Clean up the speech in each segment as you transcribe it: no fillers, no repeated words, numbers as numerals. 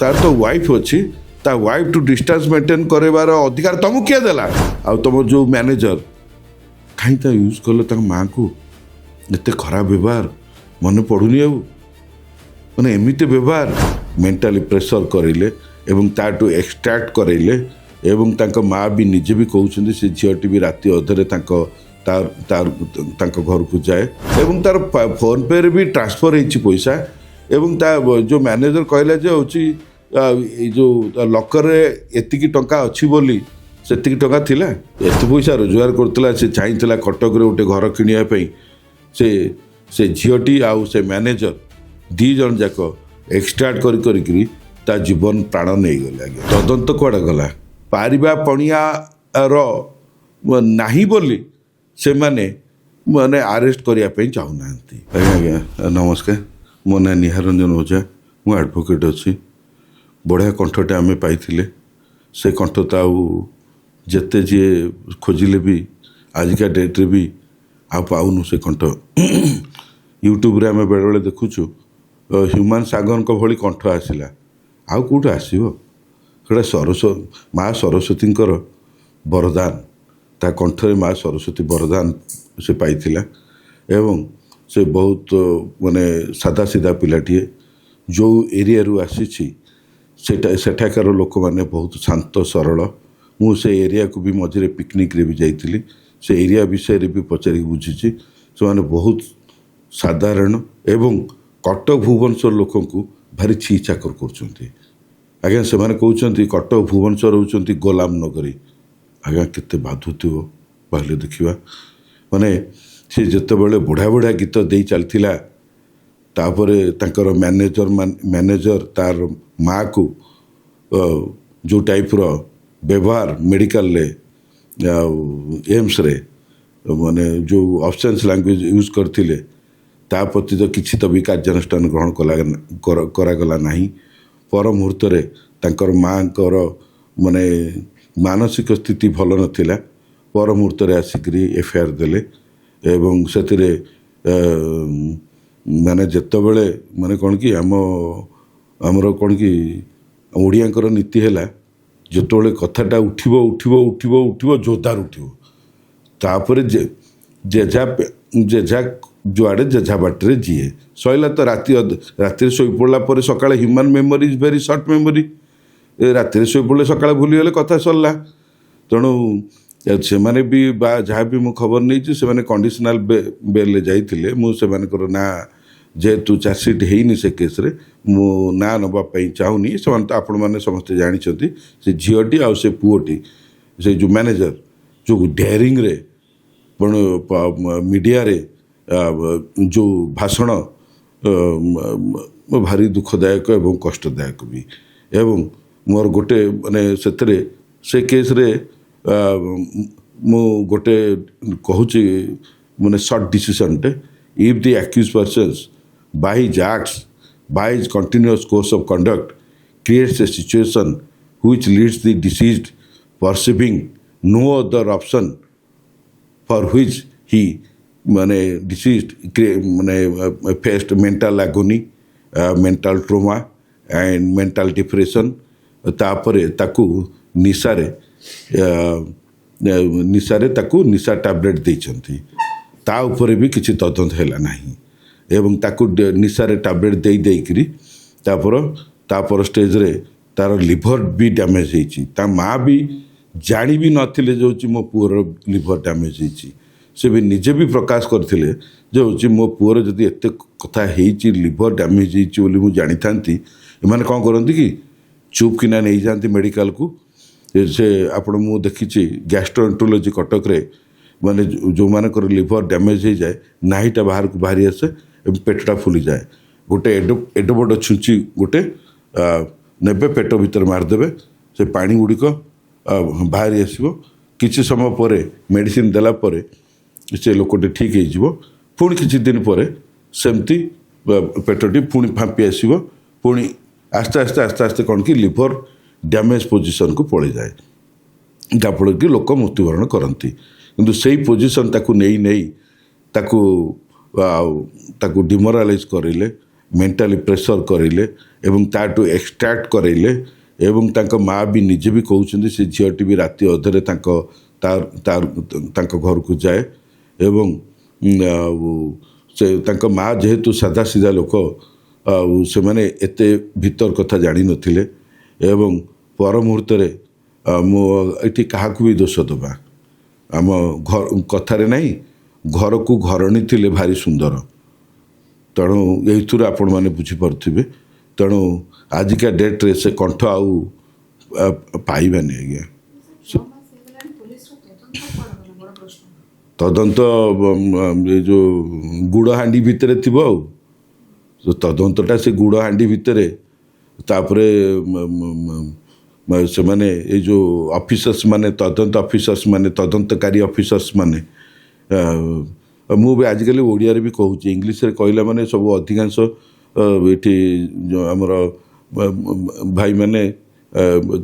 तार तो वाइफ अच्छी ता वाइफ टू डिस्टेंस मेंटेन करार अधिकार तुमको किए देला आ तुम जो मैनेजर कहीं यूज कल माँ को एत खराब व्यवहार मन पड़ूनी आउ मैंने एमती व्यवहार मेंटाली प्रेशर करेले एवं ताटू एक्सट्रैक्ट करेले एवं तांको माँ भी निजे भी कहते से झीटी भी राति अधरे तार घर को जाए एवं तार फोन पे रे भी ट्रांसफर होती पैसा एवं ता जो मैनेजर कहला जे होची जो लकर रे एतिकी टंका अच्छी बोली सेतिकी टंका थिला एत पैसा रोजगार करतला से चाहिला कटक रे गोटे घर किनिया पई से झीटी आउ से मैनेजर दी जन जाक एक्सट्राक्ट करी ता जीवन प्राण नहीं गले आगे तदंत कुआडे गला पारिबा पणिया रो नाही बोली से माने अरेस्ट करिया पे चाहू नांती आज्ञा नमस्कार मो ना निहार रंजन ओझा मु एडवोकेट अच्छी बढ़िया कंठटे आम पाई से कंठ तो आते जी खोजिले भी आजिका डेट्रे भी आ पाऊनु से कंठ यूट्यूब रे आम बेले बेले देखुचु ह्यूमान सागर को भली कंठ आसला आउ कौटे आसो माँ सरस्वती वरदान ता कंठरे माँ सरस्वती वरदान से पाइथिला एवं से बहुत माने सादा सीधा पिलाटीए जो एरिया रु आसी सेठाकार लोक मैंने बहुत शांत सरल मु से एरिया को भी मझे पिकनिक रे भी जाइली से एरिया विषय रे भी पचारि बुझी से माने बहुत साधारण एवं कटक भुवनेश्वर लोक भारी छी चाकर कर आज्ञा से कहते कटक भुवनेश्वर होती गोलाम नगरी आज्ञा केते बाधुथिव पहले देखा माने सी जितेबाला बुढ़ा बुढ़ा गीत दे चलता तापर तांकर मैनेजर तार माँ को जो टाइप रो व्यवहार मेडिकल एम्स रे माने जो ऑब्सेंस लैंग्वेज यूज करथिले ता प्रति तो किछि तो भी कार्यानुष्ठान ग्रहण करागला नहीं पर मुहूर्त रे तांकर माँ कर माने मानसिक स्थिति भल नथिला पर मुहूर्त रे आसिकरी एफआईआर देले एवं से माने जितेबले माने कौन कि आमर कौन कि ओडियांकर नीति है जितेबले कथाटा उठिबो उठिबो उठिबो उठिबो जोरदार उठिबो तापर जेझा जुआड़े जेझा बाटे जीए सैला तो राति शोई पड़ा पर सकाଳେ human memory is very short memory राति शोई पड़े सकाଳେ भूलीगले कथा सरला तेणु से माने भी जहाँ भी मु खबर नहीं से कंडीशनल बेल जाइए मुझे ना जेहेतु चार्जसीट होनी से केस रे मु ना नापी चाहूनी से तो आपण मैंने समस्ते जानते से झीटी आ से पुओटी से जो मैनेजर जो डेयरिंग रे मीडिया रे जो भाषण भारी दुखदायक एवं कष्टदायक भी एवं मोर गोटे माने से केस रे मु गोटे कहूँ माने शॉर्ट डिसीजन टे if the accused persons by his acts by his continuous course of conduct creates a situation which leads the deceased perceiving no other option for which he माने डिसीज्ड माने faced mental agony mental trauma and mental depression तापरे ताकू निशारे ताकू निशा tablet देइछंती ता ऊपर भी किसी तदंत है नहीं एवं ताकू निशारे टैबलेट दे देकरी तापर स्टेज रे तार लिभर भी डैमेज होती ता माँ भी जानी भी नथिले जो मो पुअर लिभर डैमेज होती से भी निजे भी प्रकाश करथिले जो मो पुअर जदि एत कथा होती लिभर डैमेज होती मुझे जानी था एमाने कौन करती कि चुप किना नहीं जाती मेडिकल को से आपण मु देखी गैस्ट्रोएंट्रोलॉजी कटक रे माने जो मानकर लिभर डैमेज हो जाए नाहीटा बाहर को बाहरी आसे पेटटा फुली जाए गोटे एड बड़ छुंची गोटे नेबे पेट भीतर मारदेवे से पानी गुड़िक बाहरी आसो किसी समय पर मेडिसिन देला पर से लोकटे ठीक हो पुणी किसी दिन पर सेमती पेटटी पुणी फांपी आसो पुणी आस्ते आस्ते आस्ते आस्ते कौन कि लिभर डैमेज पोजिशन को पड़े जाए जहाँफल कि लोक मृत्युवरण करती किंतु से पोजिशन ताकू नहीं ताकू डिमोरालाइज करेले ମେଣ୍ଟାଲି ପ୍ରେସର କରାଇଲେ ଏବଂ ତାଠୁ ଏକ୍ସଟ୍ରାକ୍ଟ କରାଇଲେ ଏବଂ ତାଙ୍କ ମାଆ ବି ନିଜେ ବି କହୁଛନ୍ତି ସେ ଝିଅଟି ବି ରାତି ଅଧରେ ତାଙ୍କ ଘରକୁ ଯାଏ ଏବଂ ସେ ତାଙ୍କ ମାଆ ଯେହେତୁ ସାଧାସିଧା ଲୋକ ଆଉ ସେମାନେ ଏତେ ଭିତର କଥା ଜାଣିନଥିଲେ ଏବଂ ପର ମୁହୂର୍ତ୍ତରେ ମୁଁ ଏଠି କାହାକୁ ବି ଦୋଷ ଦେବା ଆମ କଥାରେ ନାହିଁ ଘରକୁ ଘରଣୀ ଥିଲେ ଭାରି ସୁନ୍ଦର ତେଣୁ ଏଇଥିରୁ ଆପଣମାନେ ବୁଝିପାରୁଥିବେ ତେଣୁ ଆଜିକା ଡେଟ୍ରେ ସେ କଣ୍ଠ ଆଉ ପାଇବାନି ଆଜ୍ଞା ତଦନ୍ତ ଏ ଯେଉଁ ଗୁଡ଼ ହାଣ୍ଡି ଭିତରେ ଥିବ ଆଉ ତଦନ୍ତଟା ସେ ଗୁଡ଼ ହାଣ୍ଡି ଭିତରେ ତାପରେ ସେମାନେ ଏଇ ଯେଉଁ ଅଫିସର୍ସ ମାନେ ତଦନ୍ତ ଅଫିସର୍ସ ମାନେ ତଦନ୍ତକାରୀ ଅଫିସର୍ସ ମାନେ ମୁଁ ବି ଆଜିକାଲି ଓଡ଼ିଆରେ ବି କହୁଛି ଇଂଲିଶରେ କହିଲା ମାନେ ସବୁ ଅଧିକାଂଶ ଏଠି ଆମର ଭାଇମାନେ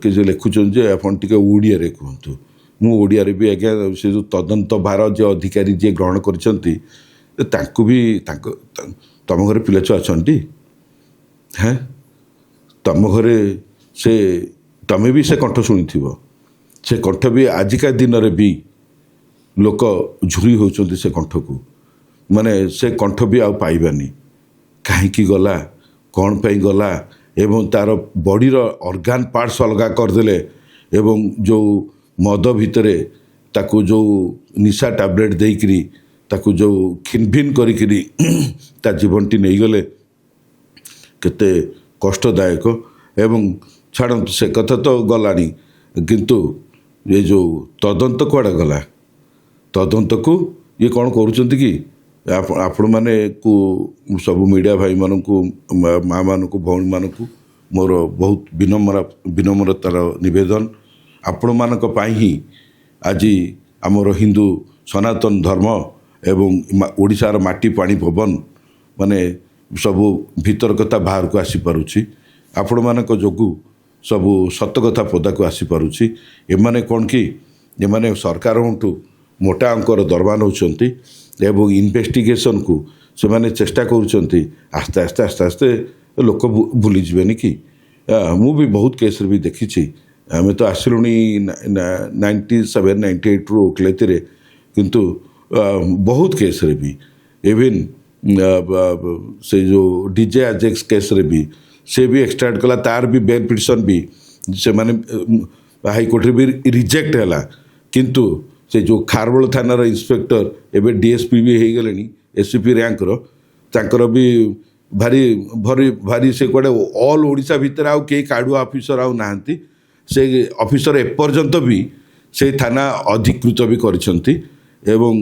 କିଛି ଲେଖୁଛନ୍ତି ଯେ ଆପଣ ଟିକେ ଓଡ଼ିଆରେ କୁହନ୍ତୁ ମୁଁ ଓଡ଼ିଆରେ ବି ଆଜ୍ଞା ସେ ଯେଉଁ ତଦନ୍ତ ଭାର ଯେ ଅଧିକାରୀ ଯିଏ ଗ୍ରହଣ କରିଛନ୍ତି ତାଙ୍କୁ ବି ତମ ଘରେ ପିଲାଛୁଆ ଅଛନ୍ତି ହେଁ ତମ ଘରେ ତମେ ବି ସେ କଣ୍ଠ ଶୁଣିଥିବ ସେ କଣ୍ଠ ବି ଆଜିକା ଦିନରେ ବି ଲୋକ ଝୁରି ହେଉଛନ୍ତି ସେ କଣ୍ଠକୁ ମାନେ ସେ କଣ୍ଠ ବି ଆଉ ପାଇବାନି କାହିଁକି ଗଲା କ'ଣ ପାଇଁ ଗଲା ଏବଂ ତା'ର ବଡ଼ିର ଅର୍ଗାନ ପାର୍ଟସ୍ ଅଲଗା କରିଦେଲେ ଏବଂ ଯେଉଁ ମଦ ଭିତରେ ତାକୁ ଯେଉଁ ନିଶା ଟ୍ୟାବଲେଟ୍ ଦେଇକିରି ତାକୁ ଯେଉଁ ଖିନଭିନ କରିକିରି ତା ଜୀବନଟି ନେଇଗଲେ କେତେ କଷ୍ଟଦାୟକ ଏବଂ ଛାଡ଼ନ୍ତୁ ସେ କଥା ତ ଗଲାଣି କିନ୍ତୁ ଏ ଯେଉଁ ତଦନ୍ତ କୁଆଡ଼େ ଗଲା ତଦନ୍ତକୁ ଇଏ କ'ଣ କରୁଛନ୍ତି କି ଆପଣମାନଙ୍କୁ ସବୁ ମିଡ଼ିଆ ଭାଇମାନଙ୍କୁ ମାଆମାନଙ୍କୁ ଭଉଣୀମାନଙ୍କୁ ମୋର ବହୁତ ବିନମ୍ରତାର ନିବେଦନ ଆପଣମାନଙ୍କ ପାଇଁ ହିଁ ଆଜି ଆମର ହିନ୍ଦୁ ସନାତନ ଧର୍ମ ଏବଂ ଓଡ଼ିଶାର ମାଟି ପାଣି ପବନ ମାନେ ସବୁ ଭିତର କଥା ବାହାରକୁ ଆସିପାରୁଛି ଆପଣମାନଙ୍କ ଯୋଗୁଁ ସବୁ ସତ କଥା ପଦାକୁ ଆସିପାରୁଛି ଏମାନେ କ'ଣ କି ଏମାନେ ସରକାରଙ୍କଠୁ ମୋଟା ଅଙ୍କର ଦରମା ନେଉଛନ୍ତି ଏବଂ ଇନଭେଷ୍ଟିଗେସନକୁ ସେମାନେ ଚେଷ୍ଟା କରୁଛନ୍ତି ଆସ୍ତେ ଆସ୍ତେ ଆସ୍ତେ ଆସ୍ତେ ଲୋକ ଭୁଲିଯିବେନି କି ମୁଁ ବି ବହୁତ କେସ୍ରେ ବି ଦେଖିଛି ଆମେ ତ ଆସିଲୁଣି 97 98ରୁ ଓକିଲାତିରେ କିନ୍ତୁ ବହୁତ କେସ୍ରେ ବି ଇଭିନ୍ ସେ ଯେଉଁ DJ ଆଜେକ୍ସ କେସ୍ରେ ବି ସେ ବି ଏକ୍ସଟ୍ରାକ୍ଟ କଲା ତାର ବି ବେଲ୍ ପିଟିସନ୍ ବି ସେମାନେ ହାଇକୋର୍ଟରେ ବି ରିଜେକ୍ଟ ହେଲା କିନ୍ତୁ ସେ ଯେଉଁ ଖାରବେଳ ଥାନାର ଇନ୍ସପେକ୍ଟର ଏବେ DSP ବି ହେଇଗଲେଣି SCP ର୍ୟାଙ୍କର ତାଙ୍କର ବି ଭାରି ସେ କୁଆଡ଼େ ଅଲ୍ ଓଡ଼ିଶା ଭିତରେ ଆଉ କେହି କାଡ଼ୁଆ ଅଫିସର ଆଉ ନାହାନ୍ତି ସେ ଅଫିସର ଏପର୍ଯ୍ୟନ୍ତ ବି ସେ ଥାନା ଅଧିକୃତ ବି କରିଛନ୍ତି ଏବଂ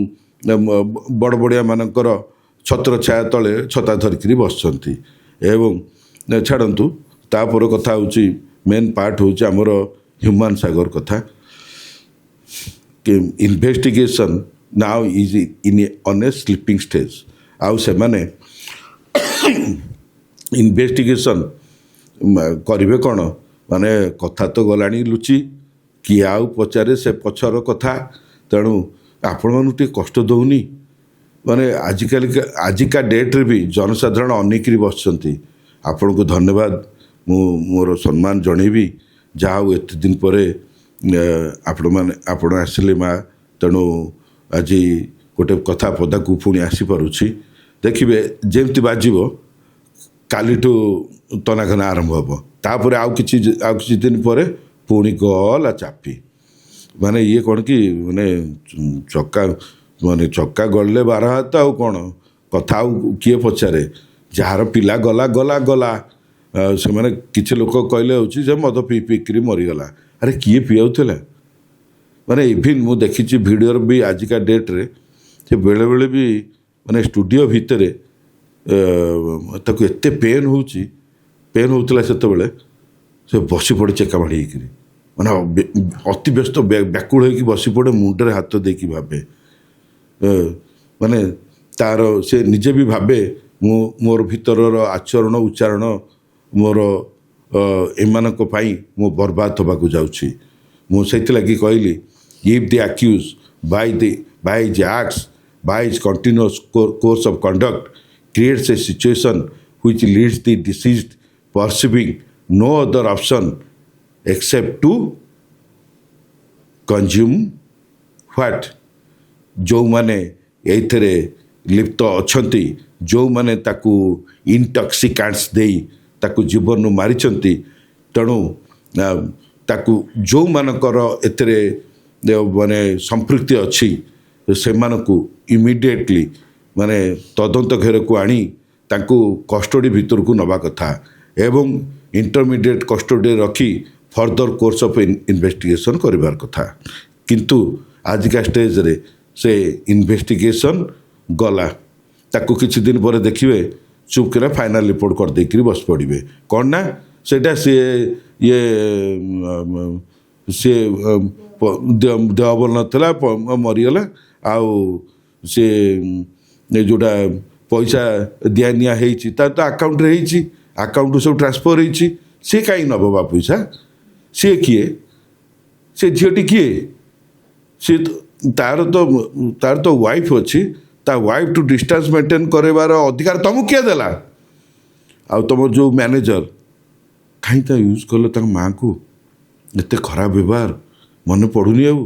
ବଡ଼ ବଡ଼ିଆମାନଙ୍କର ଛତ୍ର ଛାୟା ତଳେ ଛତା ଧରିକିରି ବସିଛନ୍ତି ଏବଂ ଛାଡ଼ନ୍ତୁ ତାପରେ କଥା ହେଉଛି ମେନ୍ ପାର୍ଟ ହେଉଛି ଆମର ହ୍ୟୁମାନ ସାଗର କଥା investigation now is on a sleeping stage ଆଉ ସେମାନେ ଇନଭେଷ୍ଟିଗେସନ୍ କରିବେ କ'ଣ ମାନେ କଥା ତ ଗଲାଣି ଲୁଚି କିଏ ଆଉ ପଚାରେ ସେ ପଛର କଥା ତେଣୁ ଆପଣମାନଙ୍କୁ ଟିକେ କଷ୍ଟ ଦେଉନି ମାନେ ଆଜିକା ଡେଟ୍ରେ ବି ଜନସାଧାରଣ ଅନେଇକିରି ବସିଛନ୍ତି ଆପଣଙ୍କୁ ଧନ୍ୟବାଦ ମୁଁ ମୋର ସମ୍ମାନ ଜଣେଇବି ଯାହା ହଉ ଏତେ ଦିନ ପରେ ଆପଣ ଆସିଲେ ମା ତେଣୁ ଆଜି ଗୋଟେ କଥା ପଦାକୁ ପୁଣି ଆସିପାରୁଛି ଦେଖିବେ ଯେମିତି ବାଜିବ କାଲିଠୁ ତନାଘନା ଆରମ୍ଭ ହେବ ତାପରେ ଆଉ କିଛି ଦିନ ପରେ ପୁଣି ଗଲା ଚାପି ମାନେ ଇଏ କ'ଣ କି ମାନେ ଚକା ଗଳିଲେ 12 ହାତ ଆଉ କ'ଣ କଥା ଆଉ କିଏ ପଚାରେ ଯାହାର ପିଲା ଗଲା ସେମାନେ କିଛି ଲୋକ କହିଲେ ହେଉଛି ଯେ ମଦ ପିଇକିରି ମରିଗଲା ଆରେ କିଏ ପିଆଉଥିଲା ମାନେ ଇଭିନ୍ ମୁଁ ଦେଖିଛି ଭିଡ଼ିଓର ବି ଆଜିକା ଡେଟ୍ରେ ସେ ବେଳେବେଳେ ବି ମାନେ ଷ୍ଟୁଡ଼ିଓ ଭିତରେ ତାକୁ ଏତେ ପେନ୍ ହେଉଥିଲା ସେତେବେଳେ ସେ ବସି ପଡ଼େ ଚେକା ମାଡ଼ି ହେଇକିରି ମାନେ ଅତି ବ୍ୟସ୍ତ ବ୍ୟାକୁଳ ହେଇକି ବସି ପଡ଼େ ମୁଣ୍ଡରେ ହାତ ଦେଇକି ଭାବେ ମାନେ ତାର ସେ ନିଜେ ବି ଭାବେ ମୋର ଭିତରର ଆଚରଣ ଉଚ୍ଚାରଣ ମୋର ଏମାନଙ୍କ ପାଇଁ ମୁଁ ବର୍ବାଦ ହେବାକୁ ଯାଉଛି ମୁଁ ସେଇଥିଲାଗି କହିଲି if the accused by his acts by his continuous course of conduct creates a situation which leads the deceased perceiving no other option except to consume what ଯେଉଁମାନେ ଏଇଥିରେ ଲିପ୍ତ ଅଛନ୍ତି, ଯେଉଁମାନେ ତାକୁ ଇନଟକ୍ସିକାଣ୍ଟସ୍ ଦେଇ ତାକୁ ଜୀବନରୁ ମାରିଛନ୍ତି, ତେଣୁ ତାକୁ ଯେଉଁମାନଙ୍କର ଏଥିରେ ମାନେ ସମ୍ପୃକ୍ତି ଅଛି ସେମାନଙ୍କୁ ଇମିଡ଼ିଏଟଲି ମାନେ ତଦନ୍ତ ଘେରକୁ ଆଣି ତାଙ୍କୁ କଷ୍ଟଡି ଭିତରକୁ ନେବା କଥା ଏବଂ ଇଣ୍ଟରମିଡ଼ିଏଟ୍ କଷ୍ଟଡିରେ ରଖି ଫର୍ଦର କୋର୍ସ ଅଫ୍ ଇନଭେଷ୍ଟିଗେସନ୍ କରିବାର କଥା। କିନ୍ତୁ ଆଜିକା ଷ୍ଟେଜ୍ରେ ସେ ଇନଭେଷ୍ଟିଗେସନ୍ ଗଲା, ତାକୁ କିଛି ଦିନ ପରେ ଦେଖିବେ ଚୁପକିନା ଫାଇନାଲ୍ ରିପୋର୍ଟ କରିଦେଇକିରି ବସି ପଡ଼ିବେ। କ'ଣ ନା ସେଇଟା ସିଏ ଦେହ ଭଲ ନଥିଲା, ମରିଗଲା, ଆଉ ସେ ଯେଉଁଟା ପଇସା ଦିଆ ନିଆ ହେଇଛି ତା ତ ଆକାଉଣ୍ଟରେ ହେଇଛି, ଆକାଉଣ୍ଟରୁ ସବୁ ଟ୍ରାନ୍ସଫର୍ ହେଇଛି, ସିଏ କାହିଁକି ନେବ ବା ପଇସା? ସିଏ କିଏ? ସେ ଝିଅଟି କିଏ? ସିଏ ତାର ତ ୱାଇଫ୍ ଅଛି, ତା ୱାଇଫ୍ଠୁ ଡିଷ୍ଟାନ୍ସ ମେଣ୍ଟେନ୍ କରାଇବାର ଅଧିକାର ତୁମକୁ କିଏ ଦେଲା? ଆଉ ତୁମର ଯେଉଁ ମ୍ୟାନେଜର କାହିଁ ତା ୟୁଜ୍ କଲେ ତାଙ୍କ ମାଆକୁ? ଏତେ ଖରାପ ବ୍ୟବହାର ମନେ ପଡ଼ୁନି ଆଉ?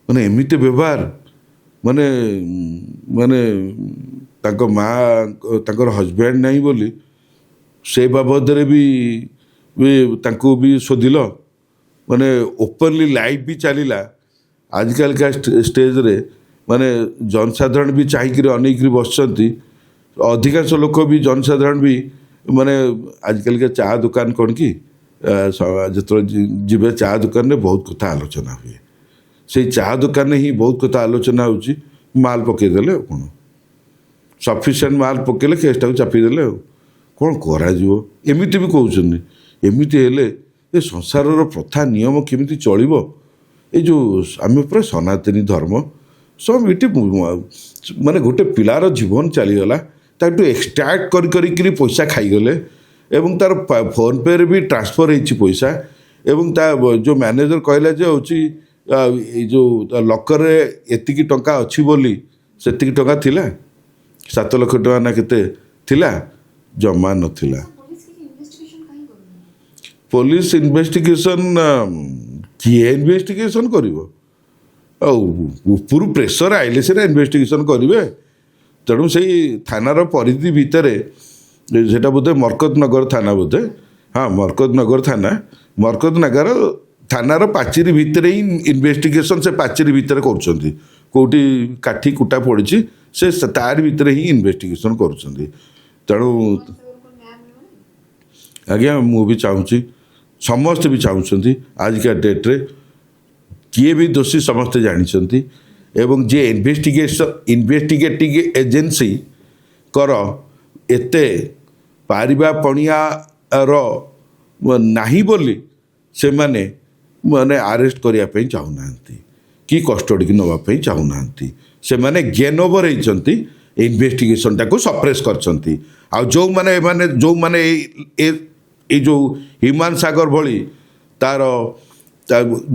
ମାନେ ଏମିତି ବ୍ୟବହାର ମାନେ ମାନେ ତାଙ୍କ ମା ତାଙ୍କର ହଜବ୍ୟାଣ୍ଡ ନାହିଁ ବୋଲି ସେ ବାବଦରେ ବି ତାଙ୍କୁ ବି ଶୋଧିଲ, ମାନେ ଓପନଲି ଲାଇଭ୍ ବି ଚାଲିଲା। ଆଜିକାଲିକା ଷ୍ଟେଜ୍ରେ ମାନେ ଜନସାଧାରଣ ବି ଚାହିଁକିରି ଅନେଇକିରି ବସିଛନ୍ତି। ଅଧିକାଂଶ ଲୋକ ବି ଜନସାଧାରଣ ବି ମାନେ ଆଜିକାଲିକା ଚା ଦୋକାନ କ'ଣ କି ଯେତେବେଳେ ଯିବେ ଚା ଦୋକାନରେ ବହୁତ କଥା ଆଲୋଚନା ହୁଏ। ସେଇ ଚା ଦୋକାନରେ ହିଁ ବହୁତ କଥା ଆଲୋଚନା ହେଉଛି। ମାଲ ପକାଇଦେଲେ ଆଉ କ'ଣ, ସଫିସିଏଣ୍ଟ ମାଲ ପକାଇଲେ କେସ୍ଟାକୁ ଚାପିଦେଲେ ଆଉ କ'ଣ କରାଯିବ? ଏମିତି ବି କହୁଛନ୍ତି। ଏମିତି ହେଲେ ଏ ସଂସାରର ପ୍ରଥା ନିୟମ କେମିତି ଚଳିବ? ଏ ଯେଉଁ ଆମେ ପୁରା ସନାତନୀ ଧର୍ମ ସବୁ ଏଠି ମାନେ ଗୋଟେ ପିଲାର ଜୀବନ ଚାଲିଗଲା, ତାଠୁ ଏକ୍ସଟ୍ରାକ୍ଟ କରିକିରି ପଇସା ଖାଇଗଲେ ଏବଂ ତାର ଫୋନ୍ ପେ'ରେ ବି ଟ୍ରାନ୍ସଫର୍ ହେଇଛି ପଇସା। ଏବଂ ତା ଯେଉଁ ମ୍ୟାନେଜର କହିଲା ଯେ ହେଉଛି ଏଇ ଯେଉଁ ଲକରରେ ଏତିକି ଟଙ୍କା ଅଛି ବୋଲି, ସେତିକି ଟଙ୍କା ଥିଲା? 7 ଲକ୍ଷ ଟଙ୍କା ନା କେତେ ଥିଲା? ଜମା ନଥିଲା। ପୋଲିସ ଇନଭେଷ୍ଟିଗେସନ୍ କିଏ ଇନଭେଷ୍ଟିଗେସନ୍ କରିବ? ଆଉ ଉପରୁ ପ୍ରେସର ଆଇଲେ ସିନା ଇନଭେଷ୍ଟିଗେସନ୍ କରିବେ। ତେଣୁ ସେଇ ଥାନାର ପରିଧି ଭିତରେ, ସେଇଟା ବୋଧେ ମରକତନଗର ଥାନା ବୋଧେ, ହଁ ମରକତନଗର ଥାନାର ପାଚେରୀ ଭିତରେ ହିଁ ଇନଭେଷ୍ଟିଗେସନ୍ ସେ ପାଚେରୀ ଭିତରେ କରୁଛନ୍ତି। କେଉଁଠି କାଠି କୁଟା ପଡ଼ିଛି ସେ ତାରି ଭିତରେ ହିଁ ଇନଭେଷ୍ଟିଗେସନ୍ କରୁଛନ୍ତି। ତେଣୁ ଆଜ୍ଞା ମୁଁ ବି ଚାହୁଁଛି, ସମସ୍ତେ ବି ଚାହୁଁଛନ୍ତି, ଆଜିକା ଡେଟ୍ରେ କିଏ ବି ଦୋଷୀ ସମସ୍ତେ ଜାଣିଛନ୍ତି ଏବଂ ଯିଏ ଇନଭେଷ୍ଟିଗେଟିଂ ଏଜେନ୍ସିଙ୍କର ଏତେ ପାରିବା ପଣିଆର ନାହିଁ ବୋଲି ସେମାନେ ମାନେ ଆରେଷ୍ଟ କରିବା ପାଇଁ ଚାହୁଁନାହାନ୍ତି କି କଷ୍ଟଡିକି ନେବା ପାଇଁ ଚାହୁଁନାହାନ୍ତି। ସେମାନେ ଗେନ୍ ଓଭର ହେଇଛନ୍ତି, ଇନଭେଷ୍ଟିଗେସନଟାକୁ ସପ୍ରେସ୍ କରିଛନ୍ତି। ଆଉ ଯେଉଁମାନେ ଏଇ ଯେଉଁ ହ୍ୟୁମାନ ସାଗର ଭଳି ତାର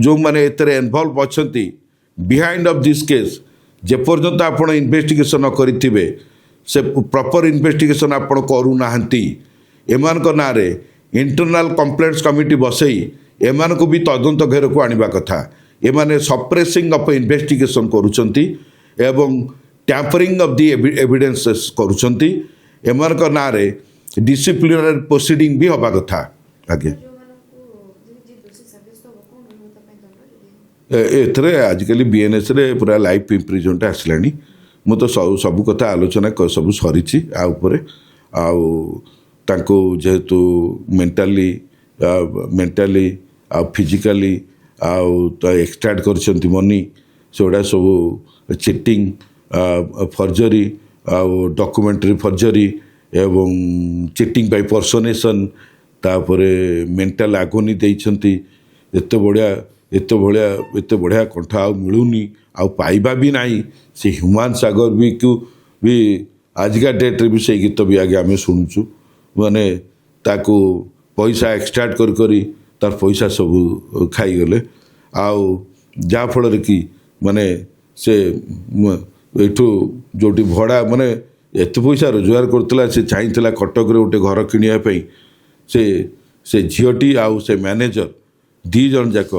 ଯେଉଁମାନେ ଏଥିରେ ଇନଭଲ୍ଭ ଅଛନ୍ତି ବିହାଇଣ୍ଡ ଅଫ୍ ଦିସ୍ କେସ୍, ଯେପର୍ଯ୍ୟନ୍ତ ଆପଣ ଇନଭେଷ୍ଟିଗେସନ୍ ନ କରିଥିବେ, ସେ ପ୍ରପର୍ ଇନଭେଷ୍ଟିଗେସନ୍ ଆପଣ କରୁନାହାନ୍ତି, ଏମାନଙ୍କ ନାଁରେ ଇଣ୍ଟରନାଲ୍ କମ୍ପ୍ଲେଣ୍ଟସ୍ କମିଟି ବସେଇ ଏମାନଙ୍କୁ ବି ତଦନ୍ତ ଘେରକୁ ଆଣିବା କଥା। ଏମାନେ ସପ୍ରେସିଂ ଅଫ୍ ଇନଭେଷ୍ଟିଗେସନ୍ କରୁଛନ୍ତି ଏବଂ ଟ୍ୟାମ୍ପରିଂ ଅଫ୍ ଦି ଏଭିଡେନ୍ସେସ୍ କରୁଛନ୍ତି। ଏମାନଙ୍କ ନାଁରେ ଡିସିପ୍ଲିନାରୀ ପ୍ରୋସିଡ଼ିଂ ବି ହେବା କଥା। ଆଜ୍ଞା ଏଥିରେ ଆଜିକାଲି ବିଏନ୍ଏସ୍ରେ ପୁରା ଲାଇଫ୍ ଇମ୍ପ୍ରିଜନଟା ଆସିଲାଣି। ମୁଁ ତ ସବୁ କଥା ଆଲୋଚନା ସବୁ ସରିଛି ଆ ଉପରେ। ଆଉ ତାଙ୍କୁ ଯେହେତୁ ମେଣ୍ଟାଲି ଆଉ ଫିଜିକାଲି ଆଉ ତ ଏକ୍ସଟ୍ରାକ୍ଟ କରିଛନ୍ତି ମନି, ସେଗୁଡ଼ା ସବୁ ଚିଟିଂ, ଫର୍ଜରୀ ଆଉ ଡକୁମେଣ୍ଟାରୀ ଫର୍ଜରୀ ଏବଂ ଚିଟିଂ ବାଇ ପର୍ସନେସନ୍, ତାପରେ ମେଣ୍ଟାଲ ଆଗୋନି ଦେଇଛନ୍ତି। ଏତେ ବଢ଼ିଆ କଣ୍ଠ ଆଉ ମିଳୁନି, ଆଉ ପାଇବା ବି ନାହିଁ। ସେ ହ୍ୟୁମାନ ସାଗର ବି ଆଜିକା ଡେଟ୍ରେ ବି ସେଇ ଗୀତ ବି ଆଗେ ଆମେ ଶୁଣୁଛୁ। ମାନେ ତାକୁ ପଇସା ଏକ୍ସଟ୍ରାକ୍ଟ କରି ତାର ପଇସା ସବୁ ଖାଇଗଲେ। ଆଉ ଯାହାଫଳରେ କି ମାନେ ସେ ଏଠୁ ଯେଉଁଠି ଭଡ଼ା ମାନେ एत पैसा रोजगार करतला से चाहिए कटक गोटे घर किणवाई से झीटी आउ से मैनेजर 2 जन जाक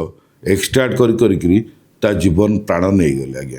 एक्सट्राक्ट कर जीवन प्राण नहीं गले आज्ञा।